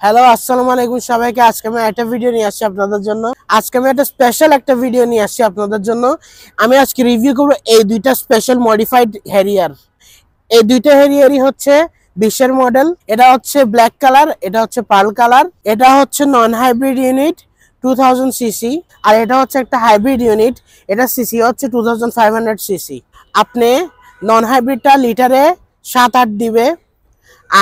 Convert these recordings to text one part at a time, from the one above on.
Hello আসসালামু আলাইকুম সবাইকে। আজকে আমি একটা ভিডিও নিয়ে আসছি আপনাদের জন্য। আজকে আমি একটা স্পেশাল একটা ভিডিও নিয়ে আসছি আপনাদের জন্য। আমি আজকে রিভিউ করব এই দুইটা স্পেশাল মডিফাইড হ্যারিয়ার। এই দুইটা হ্যারিয়ারই হচ্ছে 20-এর মডেল। এটা হচ্ছে ব্ল্যাক কালার, এটা হচ্ছে পার্ল কালার। এটা হচ্ছে নন হাইব্রিড ইউনিট 2000 সিসি, আর এটা হচ্ছে একটা হাইব্রিড ইউনিট। এটা সিসি হচ্ছে 2500 সিসি। আপনি নন হাইব্রিডটা লিটারে 7-8 দিবে,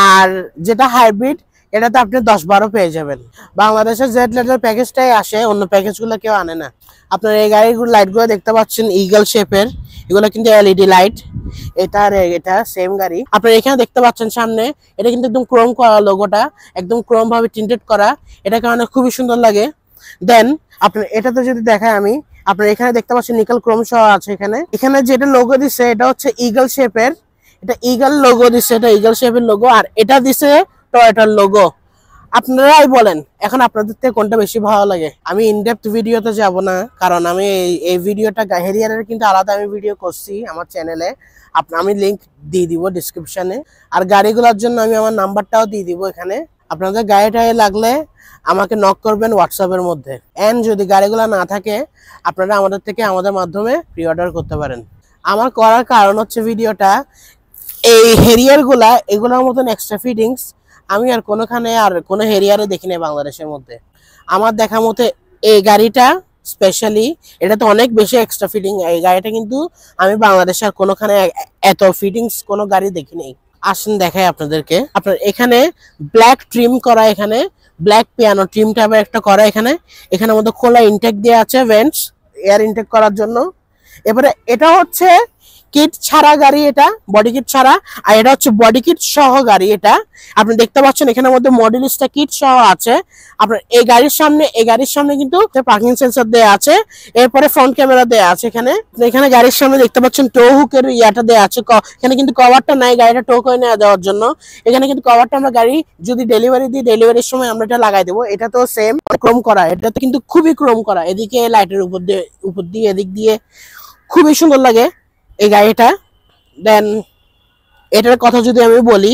আর যেটা হাইব্রিড এটাতে আপনি 10-12 পেয়ে যাবেন। বাংলাদেশের জেড লেটার প্যাকেজটাই আসে, অন্য প্যাকেজগুলো কেউ আনে না। আপনার এই গাড়িগুলো লাইটগুলো দেখতে পাচ্ছেন ইগল শেপের, এগুলো কিন্তু এলইডি লাইট। এটা আর এটা সেম গাড়ি। আপনার এখানে দেখতে পাচ্ছেন সামনে, এটা কিন্তু একদম ক্রোম করা, লোগোটা একদম ক্রোম ভাবে টিন্টেড করা। এটা কারণে খুবই সুন্দর লাগে। দেন আপনার এটাতে যদি দেখায় আমি, আপনার এখানে দেখতে পাচ্ছেন নিকেল ক্রোম সহ আছে। এখানে যেটা লোগো দিচ্ছে এটা হচ্ছে ইগল শেপের, এটা ইগল লোগো দিচ্ছে, এটা ইগল শেপের লোগো। আর এটা দিছে টয়োটার লোগো। আপনারাই বলেন এখন আপনাদের থেকে কোনটা বেশি ভালো লাগে। আমি ইনডেপথ ভিডিওতে যাব না, কারণ আমি এই ভিডিওটা হ্যারিয়ারের কিন্তু আলাদা আমি ভিডিও করছি আমার চ্যানেলে। আমি লিংক দিয়ে দিব ডিসক্রিপশনে, আর গাড়িগুলোর জন্য আমি আমার নাম্বারটাও দিয়ে দিব এখানে। আপনাদের গাড়িটাই লাগলে আমাকে নক করবেন হোয়াটসঅ্যাপের মধ্যে। এন্ড যদি গাড়িগুলো না থাকে আপনারা আমাদের থেকে আমাদের মাধ্যমে প্রি অর্ডার করতে পারেন। আমার করার কারণ হচ্ছে ভিডিওটা, এই হ্যারিয়ারগুলা এগুলোর মতন এক্সট্রা ফিটিংস আমি আর কোনো হ্যারিয়ারে দেখি নাই বাংলাদেশের মধ্যে। আমার দেখা মতে এই গাড়িটা স্পেশালি, এটা তো অনেক বেশি এক্সট্রা ফিটিং। এই গাড়িটা কিন্তু আমি বাংলাদেশে আর কোনোখানে এত ফিটিংস কোনো গাড়ি দেখি নাই। আসেন দেখাই আপনাদেরকে। আপনার এখানে ব্ল্যাক ট্রিম করা, এখানে ব্ল্যাক পিয়ানো ট্রিম টাইপের একটা করা। এখানের মধ্যে খোলা ইনটেক দেওয়া আছে, ভেন্টস এয়ার ইনটেক করার জন্য। এবারে এটা হচ্ছে কিট ছাড়া গাড়ি, এটা বডি কিট ছাড়া। আর এটা হচ্ছে বডি কিট সহ গাড়ি। এটা আপনি দেখতে পাচ্ছেন এখানের মধ্যে মডেলিস্টা কিট সহ আছে। আপনার এই গাড়ির সামনে কিন্তু পার্কিং সেন্সর দেয়া আছে, এরপরে ফ্রন্ট ক্যামেরা দেয়া আছে। এখানে গাড়ির সামনে দেখতে পাচ্ছেন টো হুকের ইয়াটা দেয়া আছে। এখানে কিন্তু কভারটা নাই, গাড়িটা টো করে নেওয়া দেওয়ার জন্য। এখানে কিন্তু কভারটা আমরা গাড়ি যদি ডেলিভারি দিই, ডেলিভারির সময় আমরা এটা লাগাই দেবো। এটা তো সেম ক্রোম করা, এটা তো কিন্তু খুবই ক্রোম করা। এদিকে লাইটের উপর দিয়ে এদিক দিয়ে খুবই সুন্দর লাগে এই গাড়িটা। দেন এটার কথা যদি আমি বলি,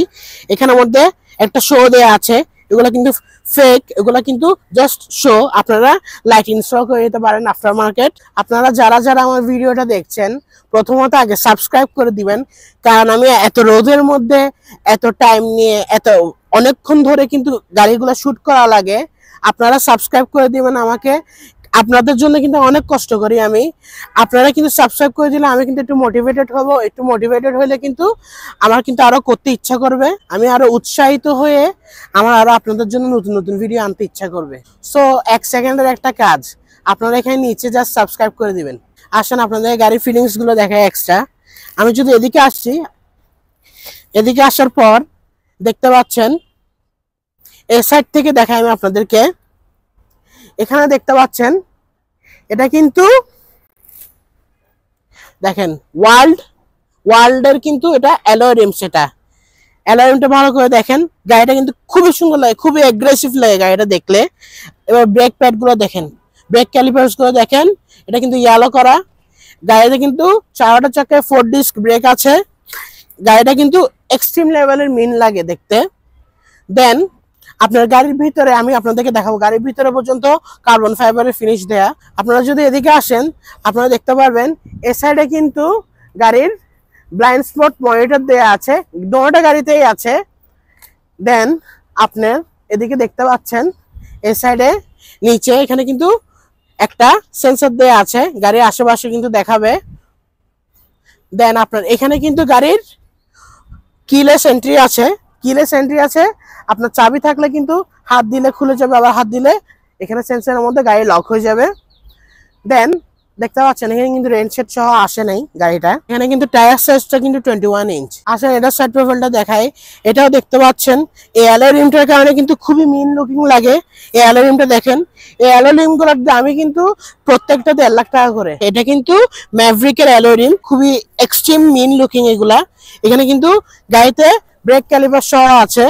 এখানের মধ্যে একটা শো দেয়া আছে। এগুলো কিন্তু ফেক, এগুলো কিন্তু জাস্ট শো। আপনারা লাইট ইনস্টল করে নিতে পারেন আফটার মার্কেট। আপনারা যারা আমার ভিডিওটা দেখছেন, প্রথমত আগে সাবস্ক্রাইব করে দিবেন, কারণ আমি এত রোদের মধ্যে এত টাইম নিয়ে অনেকক্ষণ ধরে কিন্তু গাড়িগুলো শুট করা লাগে। আপনারা সাবস্ক্রাইব করে দিবেন আমাকে, আপনাদের জন্য কিন্তু অনেক কষ্ট করি আমি। আপনারা কিন্তু সাবস্ক্রাইব করে দিলে আমি কিন্তু একটু মোটিভেটেড হব। একটু মোটিভেটেড হলে কিন্তু আমার কিন্তু আরো করতে ইচ্ছা করবে, আমি আরো উৎসাহিত হয়ে আমার আরো আপনাদের জন্য নতুন নতুন ভিডিও আনতে ইচ্ছা করবে। সো 1 সেকেন্ডের একটা কাজ, আপনারা এখানে নিচে জাস্ট সাবস্ক্রাইব করে দিবেন। আসেন আপনাদের গাড়ির ফিলিংস গুলো দেখায় এক্সট্রা। আমি যদি এদিকে আসছি, এদিকে আসার পর দেখতে পাচ্ছেন এই সাইড থেকে দেখাই আমি আপনাদেরকে। এখানে দেখতে পাচ্ছেন এটা কিন্তু দেখেন ওয়ার্ল্ডের কিন্তু এটা অ্যালয় রিমস। এটা অ্যালয় রিমটা ভালো করে দেখেন। গাড়িটা কিন্তু খুবই সুন্দর লাগে, খুবই অ্যাগ্রেসিভ লাগে গাড়িটা দেখলে। এবার ব্রেক প্যাড গুলো দেখেন, ব্রেক ক্যালিপার্স গুলো দেখেন, এটা কিন্তু ইয়েলো করা। গাড়িতে কিন্তু 4টা চাকায় 4 ডিস্ক ব্রেক আছে। গাড়িটা কিন্তু এক্সট্রিম লেভেলের মিন লাগে দেখতে। দেন আপনার গাড়ির ভিতরে আমি আপনাদেরকে দেখাবো, গাড়ির ভিতরে পর্যন্ত কার্বন ফাইবারের ফিনিশ দেয়া। আপনারা যদি এদিকে আসেন, আপনারা দেখতে পারবেন এ সাইডে কিন্তু গাড়ির ব্লাইন্ড স্পট মনিটর দেয়া আছে, দুটোটা গাড়িতেই আছে। দেন আপনার এদিকে দেখতে পাচ্ছেন এ সাইডে নিচে এখানে কিন্তু একটা সেন্সর দেয়া আছে, গাড়ির আশেপাশে কিন্তু দেখাবে। দেন আপনার এখানে কিন্তু গাড়ির কিলেস এন্ট্রি আছে। আপনার চাবি থাকলে কিন্তু হাত দিলে খুলে যাবে, আবার হাত দিলে এখানে সেন্সরের মধ্যে গাড়ি লক হয়ে যাবে। দেন দেখতে পাচ্ছেন এখানে কিন্তু রেন শেড সহ আসে নাই গাড়িটা। এখানে কিন্তু টায়ার সাইজটা কিন্তু 21 ইঞ্চ। আসলে এটা সাইড প্রোফাইলটা দেখায়, এটাও দেখতে পাচ্ছেন এই অ্যালয় রিমটার কারণে কিন্তু খুবই মিন লুকিং লাগে। এই অ্যালয় রিমটা দেখেন, এই অ্যালয় রিমগুলোর দামই কিন্তু প্রত্যেকটা 1.5 লাখ টাকা করে। এটা কিন্তু ম্যাভরিকের অ্যালয় রিম, খুবই এক্সট্রিম মিন লুকিং এগুলা। এখানে কিন্তু গাড়িতে ব্রেক ক্যালিপার সহ আছে।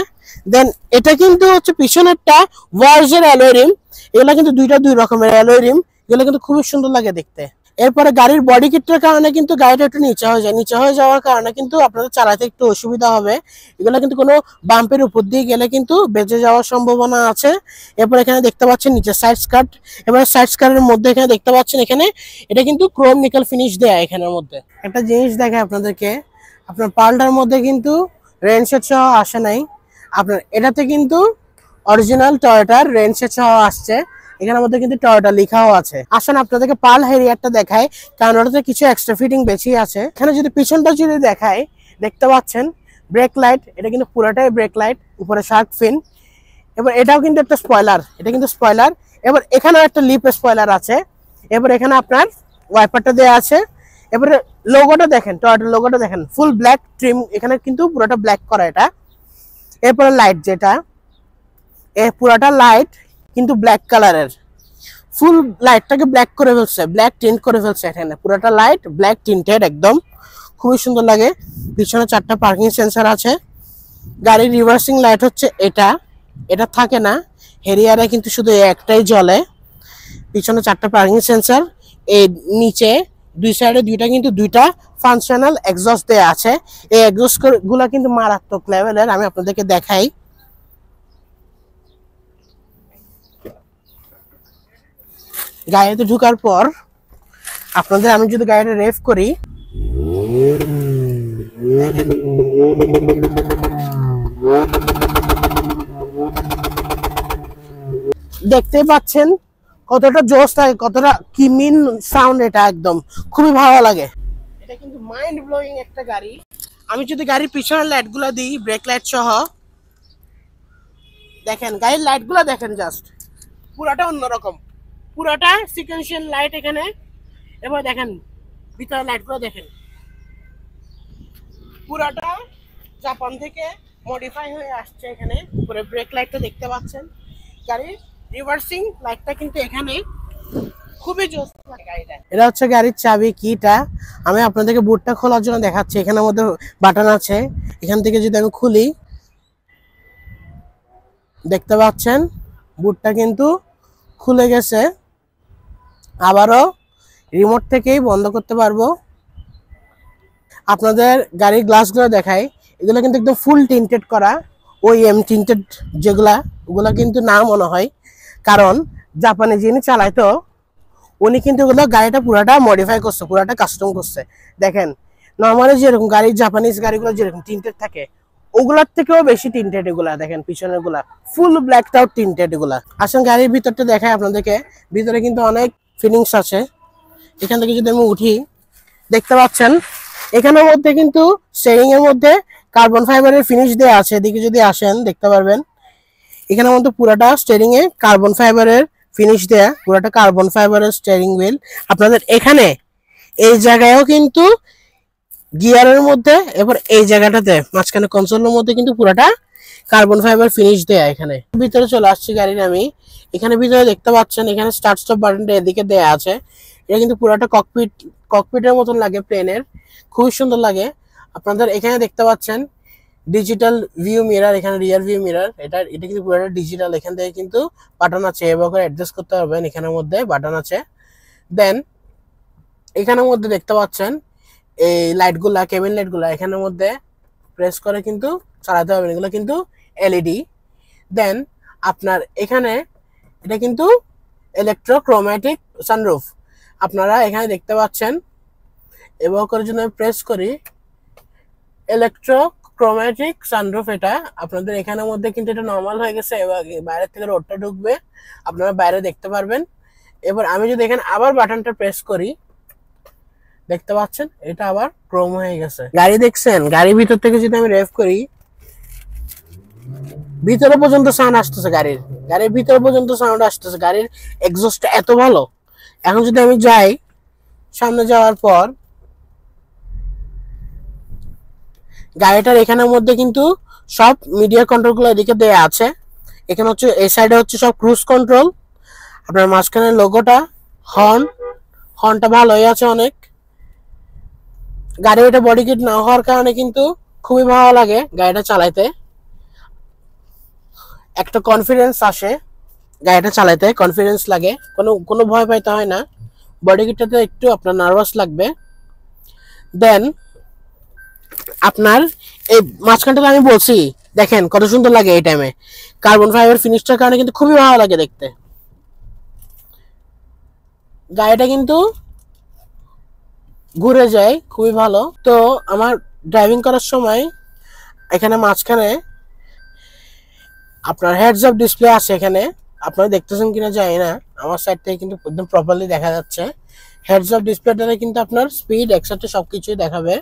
দেন এটা কিন্তু হচ্ছে পিছনেরটা ওয়ার্জের অ্যালয় রিম। এগুলা কিন্তু দুই রকমের অ্যালয় রিম, এগুলো কিন্তু খুবই সুন্দর লাগে দেখতে। এরপরে গাড়ির বডি কিটটার কারণে কিন্তু গাড়িটা একটু নিচে হয়ে যায়, নিচে হয়ে যাওয়ার কারণে কিন্তু আপনাদের চালাতে একটু অসুবিধা হবে। এগুলো কিন্তু কোনো বাম্পের উপর দিয়ে গেলে কিন্তু বেঁচে যাওয়ার সম্ভাবনা আছে। এরপর এখানে দেখতে পাচ্ছেন নিচে সাইড স্কার্ট, এবার সাইড স্কার্টের মধ্যে এখানে দেখতে পাচ্ছেন এখানে এটা কিন্তু ক্রোম নিকেল ফিনিশ দেয়া। এখানের মধ্যে একটা জিনিস দেখায় আপনাদেরকে, আপনার পাল্টার মধ্যে কিন্তু রেনশেড সহ আসে নাই, আপনার এটাতে কিন্তু অরিজিনাল টয়োটার রেনশেড সহ আসছে। এখানের মধ্যে কিন্তু টয়োটা লেখাও আছে। আসেন আপনাদেরকে পাল হ্যারিয়ারটা দেখায়, কারণ ওটাতে কিছু এক্সট্রা ফিটিং বেশি আছে। এখানে যদি পিছনটা যদি দেখায়, দেখতে পাচ্ছেন ব্রেক লাইট, এটা কিন্তু পুরোটাই ব্রেক লাইট, উপরে শার্ক ফিন। এবার এটাও কিন্তু একটা স্পয়লার, এটা কিন্তু স্পয়লার। এবার এখানেও একটা লিপ স্পয়লার আছে। এবার এখানে আপনার ওয়াইপারটা দেওয়া আছে। এবারে লোগোটা দেখেন, টয়োটার লোগোটা দেখেন, ফুল ব্ল্যাক ট্রিম, এখানে কিন্তু পুরোটা ব্ল্যাক করা এটা। এরপরে লাইট যেটা, পুরোটা লাইট কিন্তু ব্ল্যাক কালারের, ফুল লাইটটাকে ব্ল্যাক করে ফেলছে, ব্ল্যাক টিন্ট করে ফেলছে। এখানে পুরোটা লাইট ব্ল্যাক টিন্টেড, একদম খুবই সুন্দর লাগে। পিছনে 4টা পার্কিং সেন্সর আছে। গাড়ির রিভার্সিং লাইট হচ্ছে এটা, এটা থাকে না হেরিয়ারে, কিন্তু শুধু একটাই জ্বলে। পিছনে 4টা পার্কিং সেন্সর, এই নিচে দুই সাইডে দুইটা ফাংশনাল এক্সস্ট দেয়া আছে। এই এক্সস্ট গুলা কিন্তু মারাত্মক লেভেলের, আমি আপনাদেরকে দেখাই। গাড়িতে ঢুকার পর আপনাদের আমি যদি গাড়িটা রেভ করি, দেখতেই পাচ্ছেন কতটা জোস লাগে, কতটা কি মিন সাউন্ড, এটা একদম খুবই ভালো লাগে। এটা কিন্তু মাইন্ড ব্লোয়িং একটা গাড়ি। আমি যদি গাড়ির পিছনের লাইট গুলা দিই, ব্রেক লাইট সহ, দেখেন গাড়ির লাইট গুলা দেখেন, জাস্ট পুরাটা অন্যরকম, পুরাটা সিকোয়েন্সিয়াল লাইট এখানে। এবার দেখেন ভিতরের লাইট গুলো দেখেন, পুরাটা জাপান থেকে মডিফাই হয়ে আসছে। এখানে উপরে ব্রেক লাইটটা দেখতে পাচ্ছেন, গাড়ির রিভার্সিং লাইটটা কিন্তু এখানে খুবই জোস লাগে গাড়িটা। এটা হচ্ছে গাড়ির চাবি কিটা, আমি আপনাদেরকে বুটটা খোলার জন্য দেখাচ্ছি। এখানের মধ্যে বাটন আছে, এখান থেকে যদি আমি খুলি, দেখতে পাচ্ছেন বুটটা কিন্তু খুলে গেছে। আবারও রিমোট থেকেই বন্ধ করতে পারবো। আপনাদের গাড়ির গ্লাসগুলো দেখাই, এগুলো কিন্তু একদম ফুল টিন্টেড করা, ওইএম টিন্টেড যেগুলা, ওগুলা কিন্তু না মনে হয়, কারণ জাপানে যিনি চালাইতো উনি কিন্তু ওগুলো গাড়িটা পুরাটা মডিফাই করছে, পুরাটা কাস্টম করছে। দেখেন নর্মালি যেরকম গাড়ির জাপানিজ গাড়িগুলো যেরকম টিন্টেড থাকে, ওগুলার থেকেও বেশি টিন্টেড এগুলা। দেখেন পিছনের গুলা ফুল ব্ল্যাক আউট টিন্টেড এগুলা। আসলে গাড়ির ভিতরটা দেখায় আপনাদেরকে, ভিতরে কিন্তু অনেক ফিলিংস আছে। এখান থেকে যদি আমি উঠি, দেখতে পাচ্ছেন এখানের মধ্যে কিন্তু স্টিয়ারিং এর মধ্যে কার্বন ফাইবারের ফিনিশ দেওয়া আছে। এদিকে যদি আসেন দেখতে পারবেন এখানের মধ্যে পুরাটা স্টিয়ারিং এ কার্বন ফাইবারের ফিনিশ দেয়া, পুরাটা কার্বন ফাইবারের স্টিয়ারিং হুইল। আপনাদের এখানে এই জায়গায়ও কিন্তু গিয়ারের মধ্যে, এবার এই জায়গাটাতে মাঝখানে কনসোলের মধ্যে কিন্তু পুরাটা কার্বন ফাইবার ফিনিশ দেয়া। এখানে ভিতরে চলে আসছি গাড়ির আমি, এখানে ভিতরে দেখতে পাচ্ছেন এখানে স্টার্ট স্টপ বাটনটা এদিকে দেয়া আছে। এটা কিন্তু পুরাটা ককপিটের মতন লাগে, প্লেনের, খুবই সুন্দর লাগে। আপনাদের এখানে দেখতে পাচ্ছেন ডিজিটাল ভিউ মিরর, এখানে রিয়ার ভিউ মিরর, এটা কিন্তু পুরোটা ডিজিটাল। এখান থেকে কিন্তু বাটন আছে, এভাবে করে অ্যাডজাস্ট করতে পারবেন, এখানের মধ্যে বাটন আছে। দেন এখানের মধ্যে দেখতে পাচ্ছেন এই লাইটগুলা, কেবিন লাইটগুলা, এখানের মধ্যে প্রেস করে কিন্তু চালাতে পারবেন, এগুলো কিন্তু এলইডি। দেন আপনার এখানে এটা কিন্তু ইলেকট্রোক্রোম্যাটিক সানরুফ, আপনারা এখানে দেখতে পাচ্ছেন। এভাবে করে যদি আমি প্রেস করি, ইলেকট্রোক্রোম্যাটিক সানরুফ, এটা আপনাদের এখানের মধ্যে কিন্তু এটা নর্মাল হয়ে গেছে। এবার বাইরে থেকে রোডটা ঢুকবে, আপনারা বাইরে দেখতে পারবেন। এবার আমি যদি এখানে আবার বাটনটা প্রেস করি, দেখতে পাচ্ছেন এটা আবার ক্রোম হয়ে গেছে। গাড়ি দেখছেন, গাড়ির ভিতর থেকে যদি আমি রেভ করি, ভিতরে পর্যন্ত সাউন্ড আসতেছে, গাড়ির ভিতরে পর্যন্ত সাউন্ড আসতেছে। গাড়ির এক্সস্টটা এত ভালো। এখন যদি আমি যাই, সামনে যাওয়ার পর গাড়িটার এখানের মধ্যে কিন্তু সব মিডিয়া কন্ট্রোল গুলো এদিকে দেয়া আছে। এখানে হচ্ছে এই সাইডে হচ্ছে সব ক্রুজ কন্ট্রোল, আপনার মাঝখানে লোগোটা, হর্নটা ভালোই আছে অনেক। গাড়ি এটা বডি কিট না হওয়ার কারণে কিন্তু খুবই ভালো লাগে গাড়িটা চালাইতে, একটা কনফিডেন্স আসে গাড়িটা চালাইতে, কনফিডেন্স লাগে, কোনো ভয় পাইতে হয় না, বডি কিটটাতে একটু আপনার নার্ভাস লাগবে। দেন আপনার এই মাঝখানটা আমি বলছি, দেখেন কত সুন্দর লাগে এই টাইমে। কার্বন ফাইবার ফিনিশটার কারণে কিন্তু খুবই ভালো লাগে দেখতে। গাড়িটা কিন্তু ঘুরে যায় খুবই ভালো। তো আমার ড্রাইভিং করার সময় এখানে মাঝখানে আপনার হেডস আপ ডিসপ্লে আছে। এখানে আপনারা দেখতেছেন কিনা জানি না, আমার সাইড থেকে কিন্তু একদম প্রপারলি দেখা যাচ্ছে। হেডস আপ ডিসপ্লেটাতে কিন্তু আপনার স্পিড একসাথে সবকিছুই দেখাবে।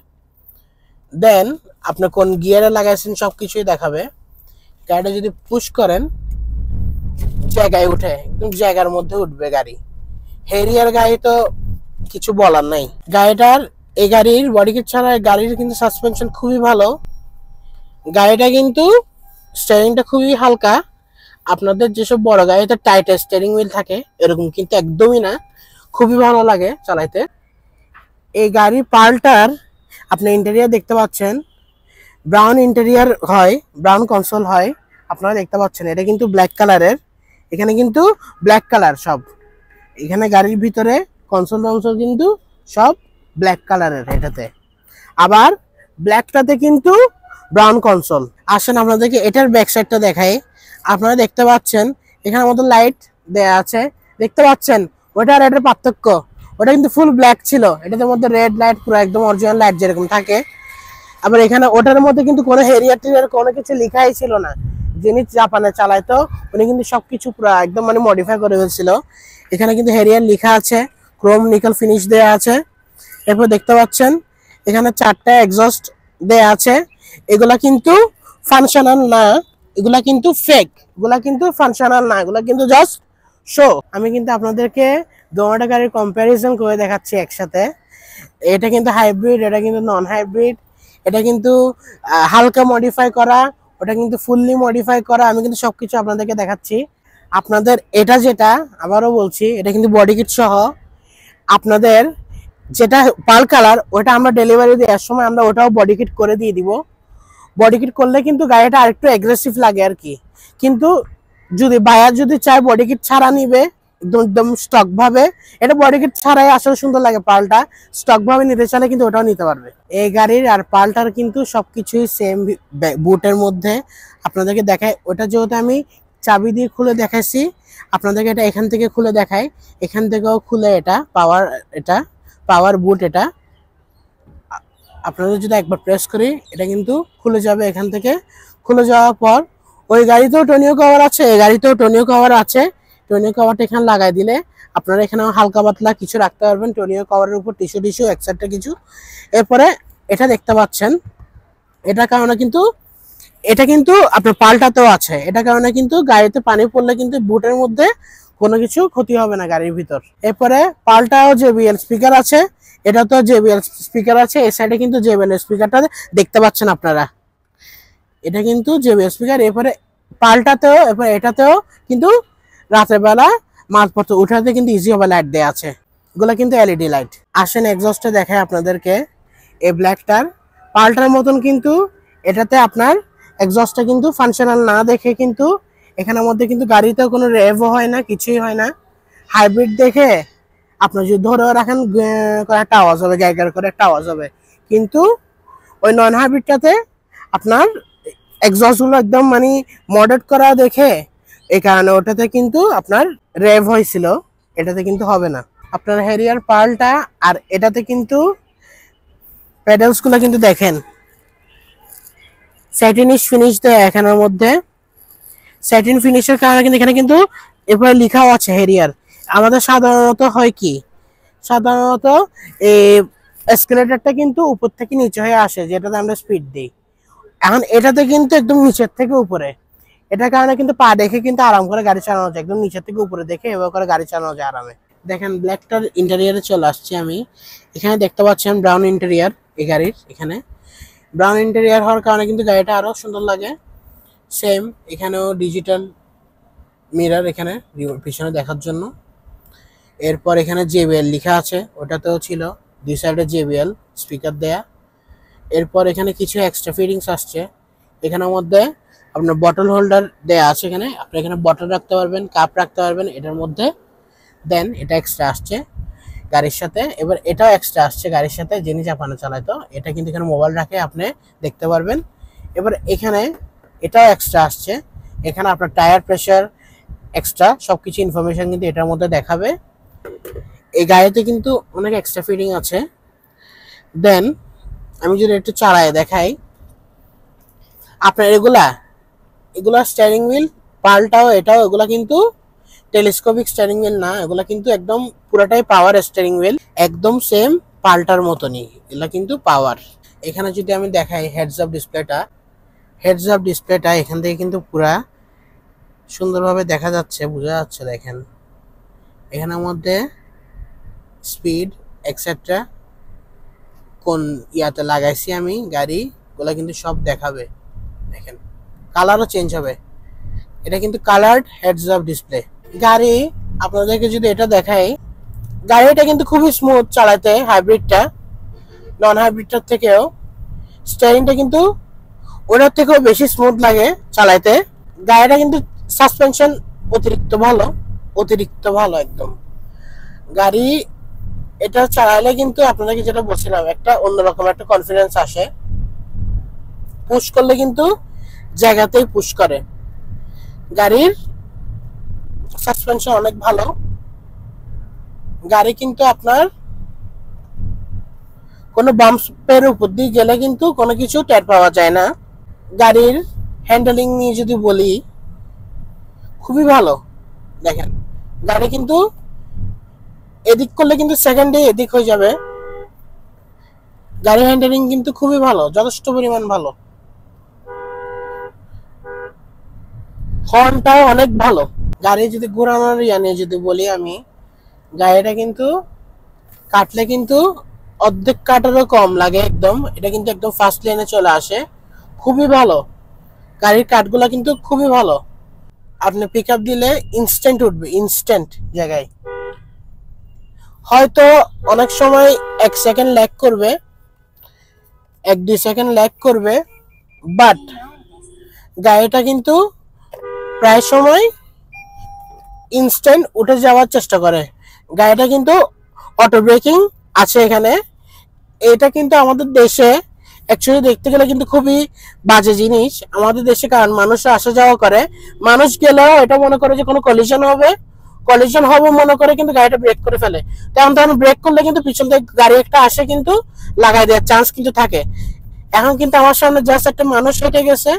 দেন আপনি কোন গিয়ারে লাগাইছেন সবকিছুই দেখাবে। গাড়িটা যদি পুশ করেন জায়গায় উঠে, একদম জায়গার মধ্যে উঠবে গাড়ি। হেরিয়ার গাড়ি তো কিছু বলার নাই। গাড়িটার এই গাড়ির বডি কিট ছাড়া গাড়ির কিন্তু সাসপেনশন খুবই ভালো। গাড়িটা কিন্তু স্টিয়ারিংটা খুবই হালকা। আপনাদের যেসব বড় গাড়িতে টাইট স্টিয়ারিং হুইল থাকে এরকম কিন্তু একদমই না, খুবই ভালো লাগে চালাইতে। এই গাড়ির পাল্টার আপনি ইন্টেরিয়ার দেখতে পাচ্ছেন, ব্রাউন ইন্টেরিয়ার হয়, ব্রাউন কনসোল হয়। আপনারা দেখতে পাচ্ছেন এটা কিন্তু ব্ল্যাক কালারের। এখানে কিন্তু ব্ল্যাক কালার সব। এখানে গাড়ির ভিতরে কনসোল টনসোল কিন্তু সব ব্ল্যাক কালারের এটাতে। আবার ব্ল্যাকটাতে কিন্তু ব্রাউন কনসোল। আসেন আপনাদেরকে এটার ব্যাক সাইডটা দেখাই। আপনারা দেখতে পাচ্ছেন এখানে মতো লাইট দেয়া আছে, দেখতে পাচ্ছেন। ওটা আর এটার পার্থক্য, ওটা কিন্তু ফুল ব্ল্যাক ছিল, এটার মধ্যে রেড লাইট পুরো একদম অরিজিনাল লাইট যেরকম থাকে। আবার এখানে ওটার মধ্যে কিন্তু কোনো হেরিয়ার টেরিয়ার কোনো কিছু লেখাই ছিল না। যিনি জাপানে চালাইতো উনি কিন্তু সবকিছু পুরো একদম মানে মডিফাই করে ফেলছিল। এখানে কিন্তু হেরিয়ার লেখা আছে, ক্রোম নিকেল ফিনিশ দেয়া আছে। এরপর দেখতে পাচ্ছেন এখানে 4টা এক্সস্ট দেয়া আছে। এগুলা কিন্তু ফাংশনাল না, এগুলা কিন্তু ফেক, এগুলা কিন্তু ফাংশনাল না, এগুলা কিন্তু জাস্ট শো। আমি কিন্তু আপনাদেরকে দুটো গাড়ির কম্প্যারিজন করে দেখাচ্ছি একসাথে। এটা কিন্তু হাইব্রিড, এটা কিন্তু নন হাইব্রিড। এটা কিন্তু হালকা মডিফাই করা, ওটা কিন্তু ফুললি মডিফাই করা। আমি কিন্তু সবকিছু আপনাদেরকে দেখাচ্ছি। আপনাদের এটা যেটা আবারও বলছি, এটা কিন্তু বডি কিট সহ। আপনাদের যেটা পাল কালার ওটা আমরা ডেলিভারি দেওয়ার সময় আমরা ওটাও বডি কিট করে দিয়ে দিব। বডি কিট করলে কিন্তু গাড়িটা আরেকটু অ্যাগ্রেসিভ লাগে আর কি। কিন্তু যদি বায়ার যদি চায় বডি কিট ছাড়া নিবে একদম স্টক ভাবে, এটা বডি কিট ছাড়াই আসলে সুন্দর লাগে। পালটা স্টক ভাবে নিতে চাইলে কিন্তু ওটাও নিতে পারবে। এই গাড়ির আর পালটার কিন্তু সবকিছুই সেম বুটের মধ্যে। আপনাদেরকে দেখায়, ওটা যেহেতু আমি চাবি দিয়ে খুলে দেখাইছি, আপনাদেরকে এটা এখান থেকে খুলে দেখাই। এখান থেকেও খুলে, এটা পাওয়ার বুট। এটা আপনাদের যদি একবার প্রেস করি এটা কিন্তু খুলে যাবে। এখান থেকে খুলে যাওয়ার পর ওই গাড়িতেও টোনিও কভার আছে, এই গাড়িতেও টোনিও কভার আছে। টোনিও কভারটা এখানে লাগাই দিলে আপনারা এখানে হালকা পাতলা কিছু রাখতে পারবেন টোনিও কভারের উপর, টিস্যু একসাথে কিছু। এরপরে এটা দেখতে পাচ্ছেন, এটা কারণে কিন্তু এটা কিন্তু আপনার পাল্টাতেও আছে। এটা কারণে কিন্তু গাড়িতে পানি পড়লে কিন্তু বুটের মধ্যে কোনো কিছু ক্ষতি হবে না গাড়ির ভিতর। এরপরে পাল্টাও JBL স্পিকার আছে, এটা তো JBL স্পিকার আছে। এই সাইডে কিন্তু JBL স্পিকারটা দেখতে পাচ্ছেন আপনারা, এটা কিন্তু JBL স্পিকার। এরপরে পাল্টাতেও, এরপরে এটাতেও কিন্তু রাতের বেলা মালপত্র উঠাতে কিন্তু ইজি হবে লাইট দেওয়া আছে। এগুলো কিন্তু LED লাইট। আসেন এক্সস্টে দেখায় আপনাদেরকে। এই ব্ল্যাকটার পাল্টার মতন কিন্তু এটাতে আপনার এক্সস্টটা কিন্তু ফাংশনাল না দেখে কিন্তু এখানের মধ্যে কিন্তু গাড়িতেও কোনো রেভও হয় না, কিছুই হয় না। হাইব্রিড দেখে আপনার যদি ধরে রাখেন করে একটা আওয়াজ হবে, গাইগার করে একটা আওয়াজ হবে। কিন্তু ওই নন হাইব্রিডটাতে আপনার এক্সস্টগুলো একদম মানে মডেট করা দেখে এই কারণে ওটাতে কিন্তু আপনার রেভ হয়েছিল, এটাতে কিন্তু হবে না। আপনার হেরিয়ার পালটা আর এটাতে কিন্তু প্যাডেলসগুলো কিন্তু দেখেন স্যাটিনিশ ফিনিশ দেয় এখানের মধ্যে। স্যাটিন ফিনিশের কারণে কিন্তু এখানে কিন্তু এরপরে লেখাও আছে হেরিয়ার। আমাদের সাধারণত হয় কি, সাধারণত এই এসকেলেটরটা কিন্তু উপর থেকে নিচে হয়ে আসে, যেটাতে আমরা স্পিড দিই। এখন এটাতে কিন্তু একদম নিচের থেকে উপরে। এটার কারণে কিন্তু পা দেখে কিন্তু আরাম করে গাড়ি চালানো যায়, একদম নিচের থেকে উপরে দেখে এভাবে করে গাড়ি চালানো যায় আরামে। দেখেন ব্ল্যাকটার ইন্টেরিয়ারে চলে আসছি আমি। এখানে দেখতে পাচ্ছেন ব্রাউন ইন্টেরিয়ার এই গাড়ির। এখানে ব্রাউন ইন্টেরিয়ার হওয়ার কারণে কিন্তু গাড়িটা আরো সুন্দর লাগে। সেম এখানেও ডিজিটাল মিরর এখানে পিছনে দেখার জন্য। এরপর এখানে JBL লেখা আছে, ওটাতেও ছিল। দুই সাইডে JBL স্পিকার দেয়া। এরপর এখানে কিছু এক্সট্রা ফিটিংস আসছে। এখানের মধ্যে আপনার বটল হোল্ডার দেয়া আছে। এখানে আপনি এখানে বটল রাখতে পারবেন, কাপ রাখতে পারবেন এটার মধ্যে। দেন এটা এক্সট্রা আসছে। গাড়ির সাথে। এবার এটাও এক্সট্রা আসছে গাড়ির সাথে, যিনি জাপানে চালায়, তো এটা কিন্তু এখানে মোবাইল রাখে আপনি দেখতে পারবেন। এবার এখানে এটাও এক্সট্রা আসছে, এখানে আপনার টায়ার প্রেসার এক্সট্রা সবকিছু ইনফরমেশন কিন্তু এটার মধ্যে দেখাবে। এই গাড়িতে কিন্তু অনেক এক্সট্রা ফিটিং আছে। দেন আমি যদি একটু চালায় দেখাই, আপনার এগুলা স্টিয়ারিং হুইল পাল্টাও, এটাও এগুলা কিন্তু টেলিস্কোপিক স্টিয়ারিং হুইল না, এগুলা কিন্তু একদম পুরোটাই পাওয়ার স্টিয়ারিং হুইল, একদম সেম পাল্টার মতনই, এগুলা কিন্তু পাওয়ার। এখানে যদি আমি দেখাই হেডস আপ ডিসপ্লেটা এখান থেকে কিন্তু পুরা সুন্দরভাবে দেখা যাচ্ছে, বোঝা যাচ্ছে। দেখেন এখানের মধ্যে স্পিড এক্সেট্রা কোন ইয়াতে লাগাইছি আমি গাড়িগুলো কিন্তু সব দেখাবে। দেখেন কালারও চেঞ্জ হবে, এটা কিন্তু কালার্ড হেডস আপ ডিসপ্লে গাড়ি। আপনাদেরকে যদি এটা দেখাই, গাড়িটা কিন্তু খুবই স্মুথ চালাতে, হাইব্রিডটা নন হাইব্রিডটার থেকেও স্টিয়ারিংটা কিন্তু ওটার থেকেও বেশি স্মুথ লাগে চালাইতে। গাড়িটা কিন্তু সাসপেনশন অতিরিক্ত ভালো একদম। গাড়ি এটা চালাইলে কিন্তু আপনাদেরকে যেটা বলছিলাম, একটা অন্যরকম একটা কনফিডেন্স আসে। পুশ করলে কিন্তু জায়গাতেই পুশ করে। গাড়ির সাসপেনশন অনেক ভালো। গাড়ি কিন্তু আপনার কোনো বাম্পের উপর দিয়ে গেলে কিন্তু কোনো কিছু টের পাওয়া যায় না। গাড়ির হ্যান্ডেলিং নিয়ে যদি বলি, খুবই ভালো। দেখেন গাড়ি কিন্তু এদিক করলে কিন্তু সেকেন্ডে এদিক হয়ে যাবে। গাড়ি হ্যান্ডেলিং কিন্তু খুবই ভালো, যথেষ্ট পরিমাণ ভালো। হর্নটাও অনেক ভালো। গাড়ি যদি ঘোরানোর নিয়ে যদি বলি আমি, গাড়িটা কিন্তু কাটলে কিন্তু অর্ধেক কাটারও কম লাগে একদম। এটা কিন্তু একদম ফার্স্ট লেনে চলে আসে, খুবই ভালো। গাড়ির কাঠগুলো কিন্তু খুবই ভালো। আপনি পিক আপ দিলে ইনস্ট্যান্ট উঠবে, ইনস্ট্যান্ট জায়গায়। হয়তো অনেক সময় 1 সেকেন্ড ল্যাগ করবে, 1-2 সেকেন্ড ল্যাগ করবে, বাট গাড়িটা কিন্তু প্রায় সময় ইনস্ট্যান্ট উঠে যাওয়ার চেষ্টা করে। গাড়িটা কিন্তু অটো ব্রেকিং আছে এখানে। এটা কিন্তু আমাদের দেশে অ্যাকচুয়ালি দেখতে গেলে কিন্তু খুবই বাজে জিনিস আমাদের দেশে, কারণ মানুষ আসা যাওয়া করে, মানুষ গেলেও এটা মনে করে যে কোনো কলিশন হবে মনে করে কিন্তু গাড়িটা ব্রেক করে ফেলে। তখন ব্রেক করলে কিন্তু পিছন থেকে গাড়ি একটা আসে কিন্তু লাগাই দেওয়ার চান্স কিন্তু থাকে। এখন কিন্তু আমার সামনে জাস্ট একটা মানুষ হেঁটে গেছে,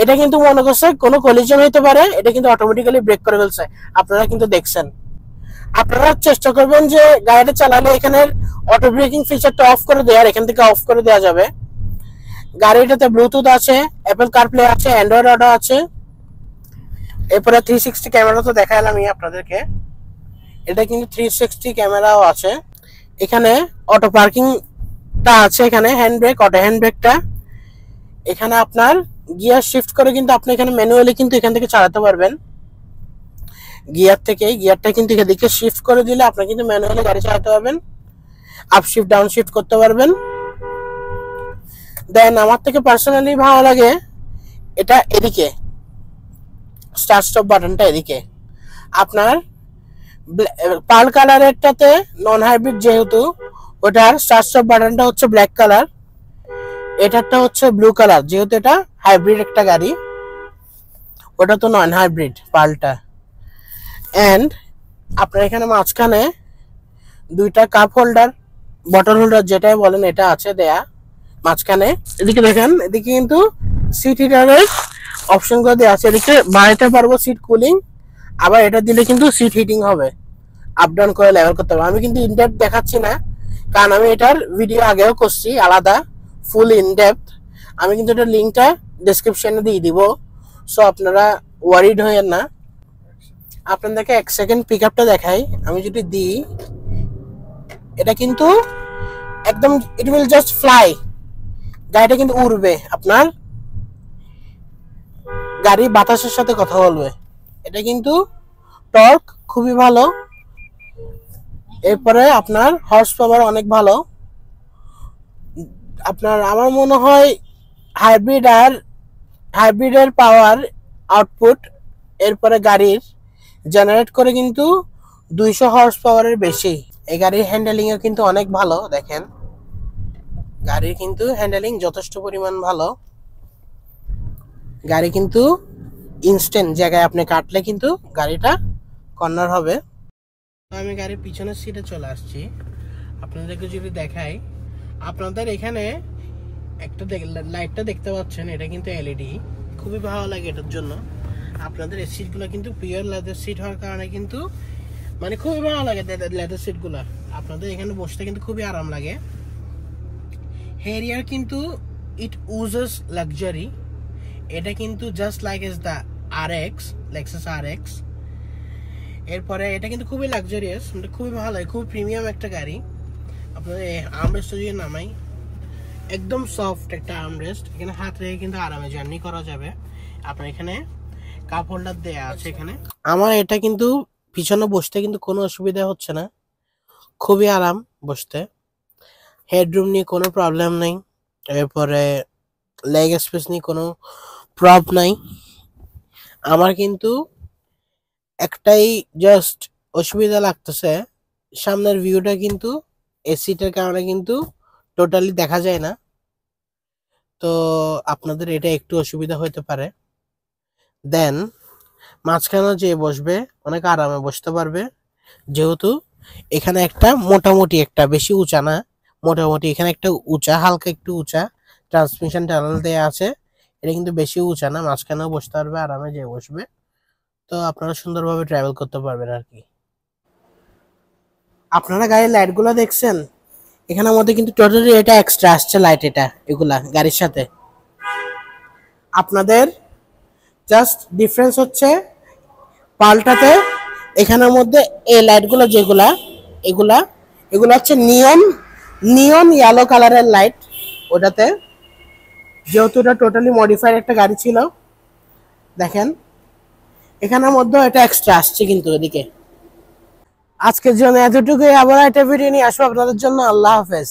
এটা কিন্তু মনে করছে কোনো কলিশন হইতে পারে, এটা কিন্তু অটোমেটিক্যালি ব্রেক করে ফেলছে। আপনারা কিন্তু দেখছেন। আপনারা চেষ্টা করবেন যে গাড়িটা চালালে এখানের অটো ব্রেকিং ফিচারটা অফ করে দেওয়ার, এখান থেকে অফ করে দেওয়া যাবে। গাড়িটাতে ব্লুটুথ আছে, অ্যাপল কারপ্লে আছে, অ্যান্ড্রয়েড অটো আছে। এরপরে 360 ক্যামেরা তো দেখালাম আপনাদেরকে, এটা কিন্তু 360 ক্যামেরাও আছে। এখানে অটো পার্কিংটা আছে, এখানে হ্যান্ড ব্রেক, অটো হ্যান্ড ব্রেকটা। এখানে আপনার গিয়ার শিফট করে কিন্তু আপনি এখানে ম্যানুয়ালি কিন্তু এখান থেকে চালাতে পারবেন। গিয়ারটা কিন্তু এদিকে শিফট করে দিলে আপনি কিন্তু ম্যানুয়ালি গাড়ি চালাতে পারবেন, আপ শিফট ডাউন শিফট করতে পারবেন। দেন আমার থেকে পার্সোনালি ভালো লাগে এটা এদিকে স্টার্ট স্টপ বাটনটা এদিকে। আপনার পার্ল কালারেরটাতে নন হাইব্রিড যেহেতু, ওটার স্টার্ট স্টপ বাটনটা হচ্ছে ব্ল্যাক কালার, এটারটা হচ্ছে ব্লু কালার। যেহেতু এটা হাইব্রিড একটা গাড়ি, ওটা তো নন হাইব্রিড পার্লটা। এন্ড আপনার এখানে মাঝখানে দুইটা কাপ হোল্ডার, বটল হোল্ডার যেটাই বলেন, এটা আছে দেয়া মাঝখানে। এদিকে দেখেন, এদিকে কিন্তু সিট হিটারের অপশন করে দেওয়া আছে। এদিকে বাড়াইতে পারবো সিট কুলিং, আবার এটা দিলে কিন্তু সিট হিটিং হবে, আপ ডাউন করে লেভেল করতে হবে। আমি কিন্তু ইনডেপথ দেখাচ্ছি না, কারণ আমি এটার ভিডিও আগেও করছি আলাদা, ফুল ইনডেপথ। আমি কিন্তু এটার লিঙ্কটা ডেসক্রিপশনে দিয়ে দিব, সো আপনারা ওয়ারিড হয়েন না। আপনাদেরকে 1 সেকেন্ড পিক আপটা দেখাই। আমি যদি দিই, এটা কিন্তু একদম ইট উইল জাস্ট ফ্লাই, গাড়িটা কিন্তু উড়বে, আপনার গাড়ি বাতাসের সাথে কথা বলবে। এটা কিন্তু টর্ক খুবই ভালো। এরপরে আপনার হর্স পাওয়ার অনেক ভালো। আপনার আমার মনে হয় হাইব্রিডের পাওয়ার আউটপুট এরপরে গাড়ির জেনারেট করে কিন্তু 200 হর্স পাওয়ারের বেশি। এই গাড়ির হ্যান্ডেলিং এও কিন্তু অনেক ভালো, দেখেন গাড়ির কিন্তু হ্যান্ডেলিং যথেষ্ট পরিমাণ ভালো। গাড়ি কিন্তু ইনস্ট্যান্ট জায়গায় আপনি কাটলে কিন্তু গাড়িটা কর্নার হবে। আমি গাড়ির পিছনের সিটে চলে আসছি, আপনাদেরকে যদি দেখাই, আপনাদের এখানে একটা লাইটটা দেখতে পাচ্ছেন, এটা কিন্তু এলইডি, খুবই ভালো লাগে এটার জন্য। আপনাদের এই সিটগুলো কিন্তু পিওর লেদার সিট হওয়ার কারণে কিন্তু মানে খুবই ভালো লাগে লেদার সিটগুলো। আপনাদের এখানে বসতে কিন্তু খুবই আরাম লাগে। হেরিয়ার কিন্তু ইট উজেস লাক্সারি, এটা কিন্তু just like S the RX, Lexus RX। এরপরে এটা কিন্তু খুবই লাক্সারিয়াস, খুবই ভালো লাগে, খুবই প্রিমিয়াম একটা গাড়ি। আপনাদের আর্মরেস্ট যদি নামাই, একদম সফট একটা আর্মরেস্ট, এখানে হাত রেখে কিন্তু আরামে জার্নি করা যাবে। আপনার এখানে কাপ হোল্ডার দেয়া আছে এখানে। আমার এটা কিন্তু পিছনে বসতে কিন্তু কোনো অসুবিধা হচ্ছে না, খুবই আরাম বসতে। হেডরুম নিয়ে কোনো প্রবলেম নেই, এরপরে লেগ স্পেস নিয়ে কোনো প্রবলেম নাই। আমার কিন্তু একটাই জাস্ট অসুবিধা লাগতেছে, সামনের ভিউটা কিন্তু এসিটার কারণে কিন্তু টোটালি দেখা যায় না, তো আপনাদের এটা একটু অসুবিধা হতে পারে। দেন মাঝখানে যে বসবে অনেক আরামে বসতে পারবে, যেহেতু এখানে একটা মোটামুটি, একটা বেশি উঁচা না, মোটামুটি এখানে একটা উঁচা, হালকা একটু উঁচা ট্রান্সমিশন টানেল দেয়া আছে। এটা কিন্তু বেশি উঁচা না, মাঝখানেও বসতে পারবে, আরামে যে বসবে, তো আপনারা সুন্দরভাবে ট্রাভেল করতে পারবেন আর কি। আপনারা গাড়ির লাইটগুলো দেখছেন, এখানের মধ্যে কিন্তু টোটালি এটা এক্সট্রা আসছে লাইট, এটা এগুলা গাড়ির সাথে। আপনাদের জাস্ট ডিফারেন্স হচ্ছে পাল্টাতে, এখানের মধ্যে এই লাইটগুলো যেগুলা, এগুলা এগুলো হচ্ছে নিয়ন নিয়ন ইয়েলো কালারের লাইট। ওটাতে যেহেতু এটা টোটালি মডিফাইড একটা গাড়ি ছিল, দেখেন এখানের মধ্যে এটা এক্সট্রা আসছে কিন্তু এদিকে। আজকের জন্য এতটুকুই, আবার একটা ভিডিও নিয়ে আসবো আপনাদের জন্য। আল্লাহ হাফেজ।